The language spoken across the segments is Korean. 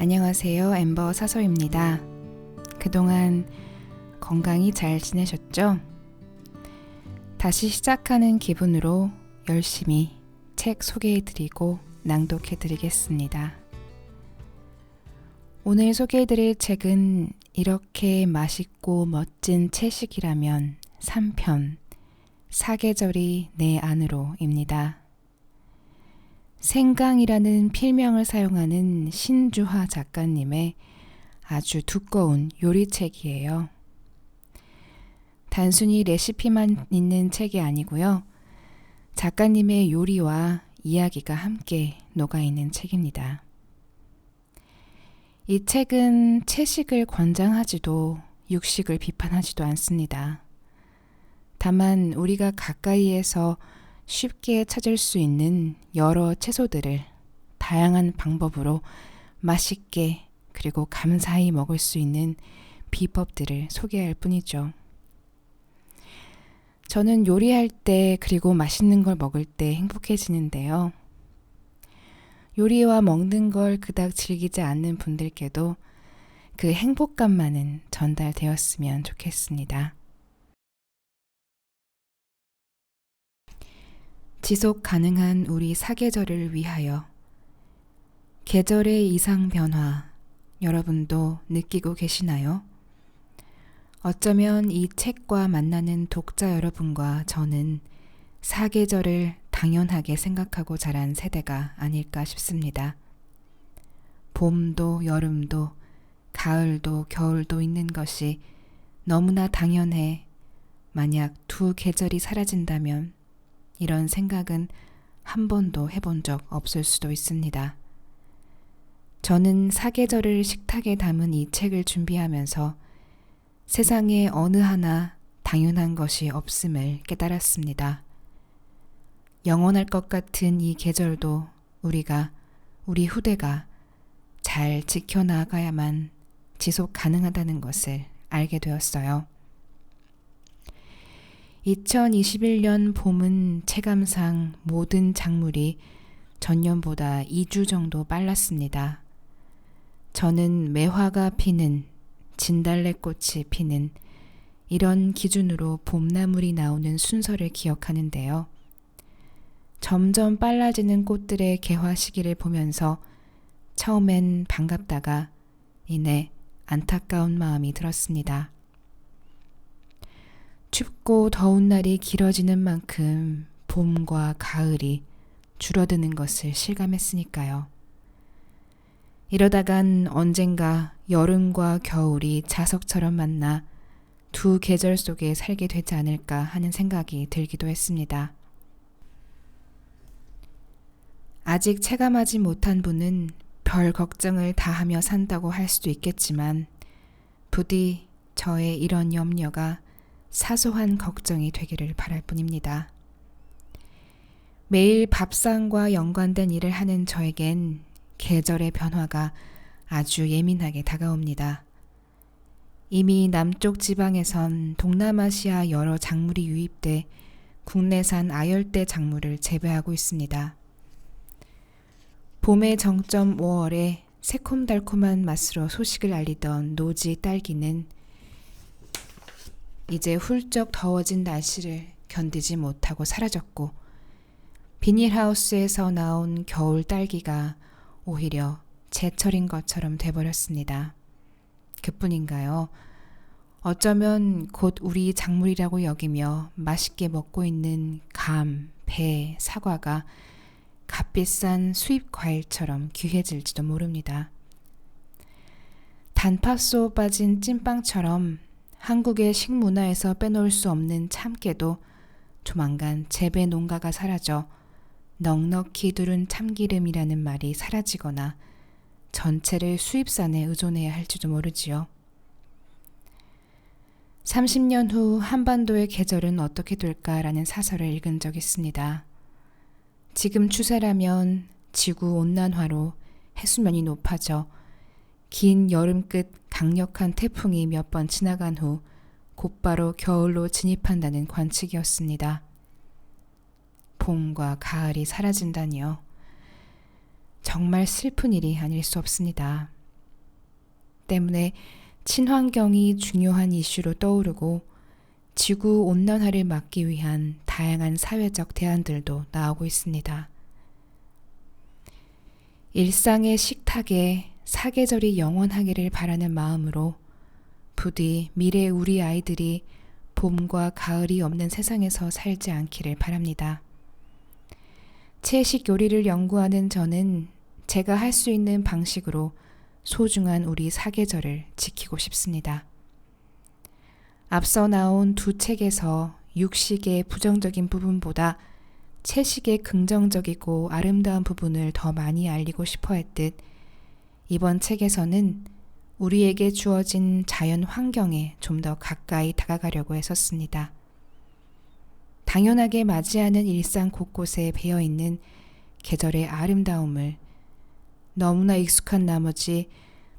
안녕하세요. 엠버 사소입니다. 그동안 건강히 잘 지내셨죠? 다시 시작하는 기분으로 열심히 책 소개해드리고 낭독해드리겠습니다. 오늘 소개해드릴 책은 이렇게 맛있고 멋진 채식이라면 3편 사계절이 내 안으로입니다. 생강이라는 필명을 사용하는 신주하 작가님의 아주 두꺼운 요리책이에요. 단순히 레시피만 있는 책이 아니고요. 작가님의 요리와 이야기가 함께 녹아있는 책입니다. 이 책은 채식을 권장하지도 육식을 비판하지도 않습니다. 다만 우리가 가까이에서 쉽게 찾을 수 있는 여러 채소들을 다양한 방법으로 맛있게 그리고 감사히 먹을 수 있는 비법들을 소개할 뿐이죠. 저는 요리할 때 그리고 맛있는 걸 먹을 때 행복해지는데요. 요리와 먹는 걸 그닥 즐기지 않는 분들께도 그 행복감만은 전달되었으면 좋겠습니다. 지속 가능한 우리 사계절을 위하여 계절의 이상 변화 여러분도 느끼고 계시나요? 어쩌면 이 책과 만나는 독자 여러분과 저는 사계절을 당연하게 생각하고 자란 세대가 아닐까 싶습니다. 봄도 여름도 가을도 겨울도 있는 것이 너무나 당연해 만약 두 계절이 사라진다면 이런 생각은 한 번도 해본 적 없을 수도 있습니다. 저는 사계절을 식탁에 담은 이 책을 준비하면서 세상에 어느 하나 당연한 것이 없음을 깨달았습니다. 영원할 것 같은 이 계절도 우리 후대가 잘 지켜나가야만 지속 가능하다는 것을 알게 되었어요. 2021년 봄은 체감상 모든 작물이 전년보다 2주 정도 빨랐습니다. 저는 매화가 피는, 진달래꽃이 피는 이런 기준으로 봄나물이 나오는 순서를 기억하는데요. 점점 빨라지는 꽃들의 개화 시기를 보면서 처음엔 반갑다가 이내 안타까운 마음이 들었습니다. 춥고 더운 날이 길어지는 만큼 봄과 가을이 줄어드는 것을 실감했으니까요. 이러다간 언젠가 여름과 겨울이 자석처럼 만나 두 계절 속에 살게 되지 않을까 하는 생각이 들기도 했습니다. 아직 체감하지 못한 분은 별 걱정을 다하며 산다고 할 수도 있겠지만 부디 저의 이런 염려가 사소한 걱정이 되기를 바랄 뿐입니다. 매일 밥상과 연관된 일을 하는 저에겐 계절의 변화가 아주 예민하게 다가옵니다. 이미 남쪽 지방에선 동남아시아 여러 작물이 유입돼 국내산 아열대 작물을 재배하고 있습니다. 봄의 정점 5월에 새콤달콤한 맛으로 소식을 알리던 노지 딸기는 이제 훌쩍 더워진 날씨를 견디지 못하고 사라졌고 비닐하우스에서 나온 겨울 딸기가 오히려 제철인 것처럼 돼버렸습니다. 그뿐인가요? 어쩌면 곧 우리 작물이라고 여기며 맛있게 먹고 있는 감, 배, 사과가 값비싼 수입 과일처럼 귀해질지도 모릅니다. 단팥소 빠진 찐빵처럼 한국의 식문화에서 빼놓을 수 없는 참깨도 조만간 재배 농가가 사라져 넉넉히 두른 참기름이라는 말이 사라지거나 전체를 수입산에 의존해야 할지도 모르지요. 30년 후 한반도의 계절은 어떻게 될까라는 사설을 읽은 적 있습니다. 지금 추세라면 지구온난화로 해수면이 높아져 긴 여름 끝 강력한 태풍이 몇 번 지나간 후 곧바로 겨울로 진입한다는 관측이었습니다. 봄과 가을이 사라진다니요. 정말 슬픈 일이 아닐 수 없습니다. 때문에 친환경이 중요한 이슈로 떠오르고 지구 온난화를 막기 위한 다양한 사회적 대안들도 나오고 있습니다. 일상의 식탁에 사계절이 영원하기를 바라는 마음으로 부디 미래 우리 아이들이 봄과 가을이 없는 세상에서 살지 않기를 바랍니다. 채식 요리를 연구하는 저는 제가 할 수 있는 방식으로 소중한 우리 사계절을 지키고 싶습니다. 앞서 나온 두 책에서 육식의 부정적인 부분보다 채식의 긍정적이고 아름다운 부분을 더 많이 알리고 싶어 했듯 이번 책에서는 우리에게 주어진 자연 환경에 좀 더 가까이 다가가려고 애썼습니다. 당연하게 맞이하는 일상 곳곳에 배어있는 계절의 아름다움을 너무나 익숙한 나머지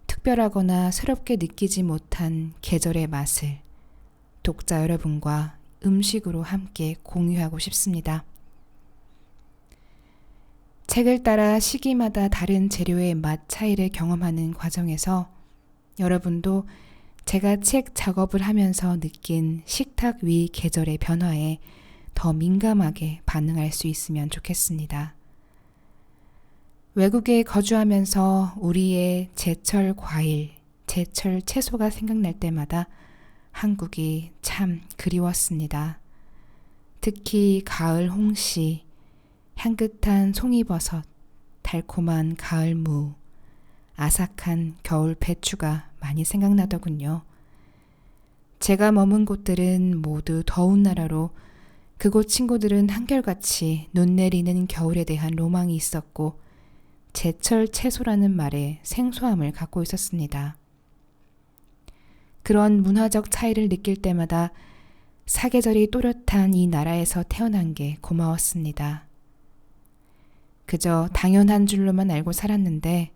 특별하거나 새롭게 느끼지 못한 계절의 맛을 독자 여러분과 음식으로 함께 공유하고 싶습니다. 책을 따라 시기마다 다른 재료의 맛 차이를 경험하는 과정에서 여러분도 제가 책 작업을 하면서 느낀 식탁 위 계절의 변화에 더 민감하게 반응할 수 있으면 좋겠습니다. 외국에 거주하면서 우리의 제철 과일, 제철 채소가 생각날 때마다 한국이 참 그리웠습니다. 특히 가을 홍시, 향긋한 송이버섯, 달콤한 가을 무, 아삭한 겨울 배추가 많이 생각나더군요. 제가 머문 곳들은 모두 더운 나라로 그곳 친구들은 한결같이 눈 내리는 겨울에 대한 로망이 있었고 제철 채소라는 말에 생소함을 갖고 있었습니다. 그런 문화적 차이를 느낄 때마다 사계절이 또렷한 이 나라에서 태어난 게 고마웠습니다. 그저 당연한 줄로만 알고 살았는데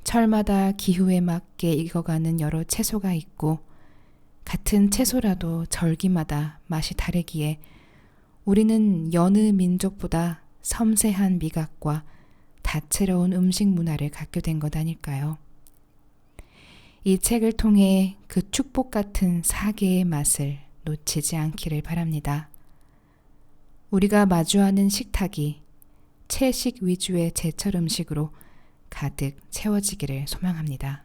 철마다 기후에 맞게 익어가는 여러 채소가 있고 같은 채소라도 절기마다 맛이 다르기에 우리는 여느 민족보다 섬세한 미각과 다채로운 음식 문화를 갖게 된 것 아닐까요? 이 책을 통해 그 축복 같은 사계의 맛을 놓치지 않기를 바랍니다. 우리가 마주하는 식탁이 채식 위주의 제철 음식으로 가득 채워지기를 소망합니다.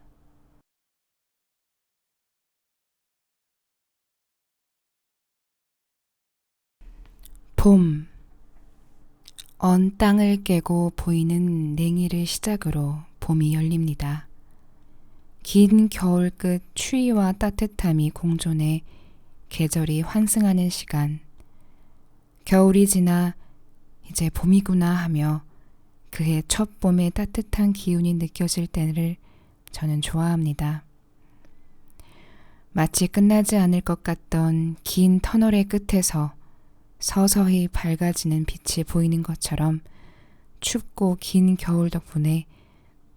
봄. 언 땅을 깨고 보이는 냉이를 시작으로 봄이 열립니다. 긴 겨울 끝 추위와 따뜻함이 공존해 계절이 환승하는 시간. 겨울이 지나 이제 봄이구나 하며 그해 첫 봄의 따뜻한 기운이 느껴질 때를 저는 좋아합니다. 마치 끝나지 않을 것 같던 긴 터널의 끝에서 서서히 밝아지는 빛이 보이는 것처럼 춥고 긴 겨울 덕분에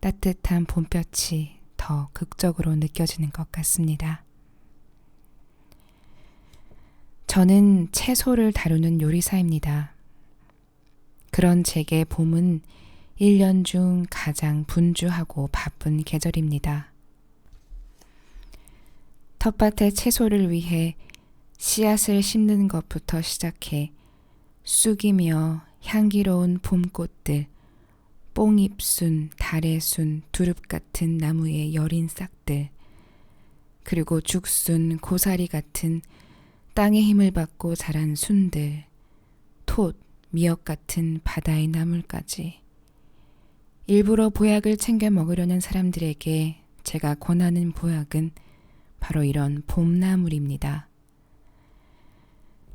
따뜻한 봄볕이 더 극적으로 느껴지는 것 같습니다. 저는 채소를 다루는 요리사입니다. 그런 제게 봄은 1년 중 가장 분주하고 바쁜 계절입니다. 텃밭에 채소를 위해 씨앗을 심는 것부터 시작해 쑥이며 향기로운 봄꽃들, 뽕잎순, 다래순, 두릅 같은 나무의 여린 싹들, 그리고 죽순, 고사리 같은 땅의 힘을 받고 자란 순들, 톳, 미역 같은 바다의 나물까지. 일부러 보약을 챙겨 먹으려는 사람들에게 제가 권하는 보약은 바로 이런 봄나물입니다.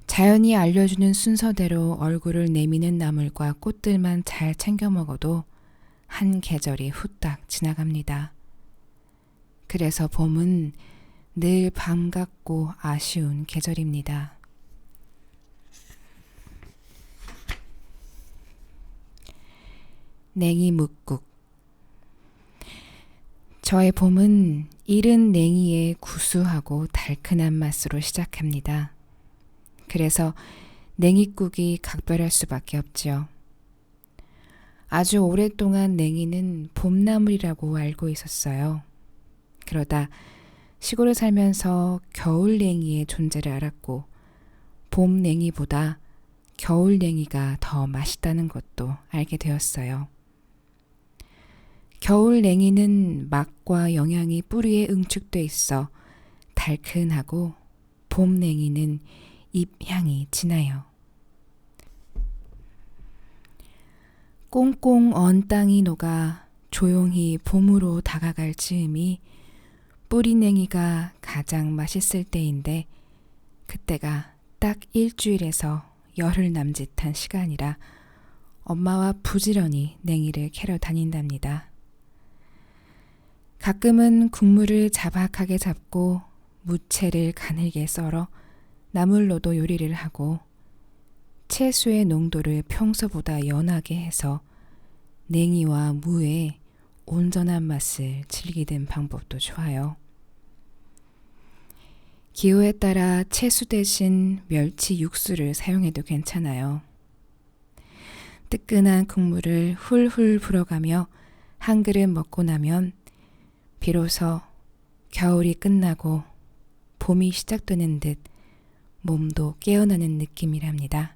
자연이 알려주는 순서대로 얼굴을 내미는 나물과 꽃들만 잘 챙겨 먹어도 한 계절이 후딱 지나갑니다. 그래서 봄은 늘 반갑고 아쉬운 계절입니다. 냉이 묵국. 저의 봄은 이른 냉이의 구수하고 달큰한 맛으로 시작합니다. 그래서 냉이국이 각별할 수밖에 없죠. 아주 오랫동안 냉이는 봄나물이라고 알고 있었어요. 그러다 시골에 살면서 겨울냉이의 존재를 알았고 봄냉이보다 겨울냉이가 더 맛있다는 것도 알게 되었어요. 겨울냉이는 맛과 영양이 뿌리에 응축돼 있어 달큰하고 봄냉이는 잎향이 진하여. 꽁꽁 언 땅이 녹아 조용히 봄으로 다가갈 즈음이 뿌리냉이가 가장 맛있을 때인데 그때가 딱 일주일에서 열흘 남짓한 시간이라 엄마와 부지런히 냉이를 캐러 다닌답니다. 가끔은 국물을 자박하게 잡고 무채를 가늘게 썰어 나물로도 요리를 하고 채소의 농도를 평소보다 연하게 해서 냉이와 무의 온전한 맛을 즐기는 방법도 좋아요. 기호에 따라 채소 대신 멸치 육수를 사용해도 괜찮아요. 뜨끈한 국물을 훌훌 불어가며 한 그릇 먹고 나면 비로소 겨울이 끝나고 봄이 시작되는 듯 몸도 깨어나는 느낌이랍니다.